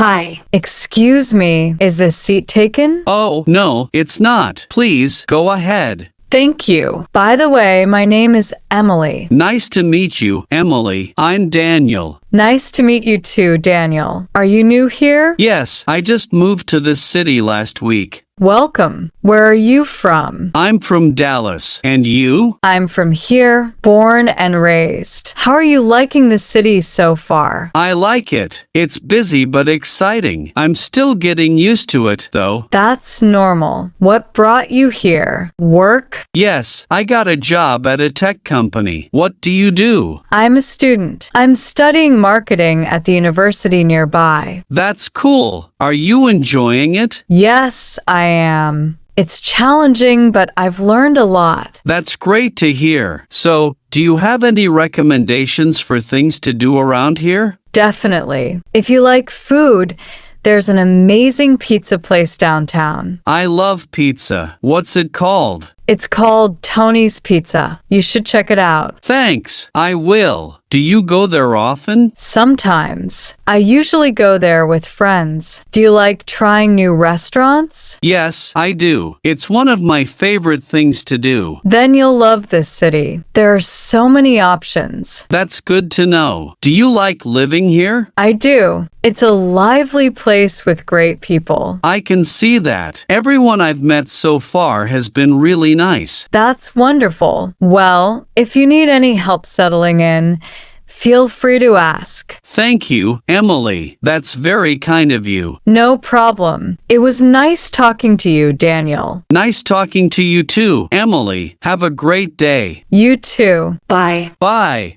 Hi. Excuse me, is this seat taken? Oh, no, it's not. Please, go ahead. Thank you. By the way, my name is Emily. Nice to meet you, Emily. I'm Daniel. Nice to meet you too, Daniel. Are you new here? Yes, I just moved to this city last week. Welcome. Where are you from? I'm from Dallas. And you? I'm from here, born and raised. How are you liking the city so far? I like it. It's busy but exciting. I'm still getting used to it, though. That's normal. What brought you here? Work? Yes, I got a job at a tech company. What do you do? I'm a student. I'm studying marketing at the university nearby. That's cool. Are you enjoying it? Yes, I am. It's challenging, but I've learned a lot. That's great to hear. So, do you have any recommendations for things to do around here? Definitely. If you like food, there's an amazing pizza place downtown. I love pizza. What's it called? It's called Tony's Pizza. You should check it out. Thanks, I will. Do you go there often? Sometimes. I usually go there with friends. Do you like trying new restaurants? Yes, I do. It's one of my favorite things to do. Then you'll love this city. There are so many options. That's good to know. Do you like living here? I do. It's a lively place with great people. I can see that. Everyone I've met so far has been really nice. That's wonderful. Well, if you need any help settling in, feel free to ask. Thank you, Emily. That's very kind of you. No problem. It was nice talking to you, Daniel. Nice talking to you too, Emily. Have a great day. You too. Bye. Bye.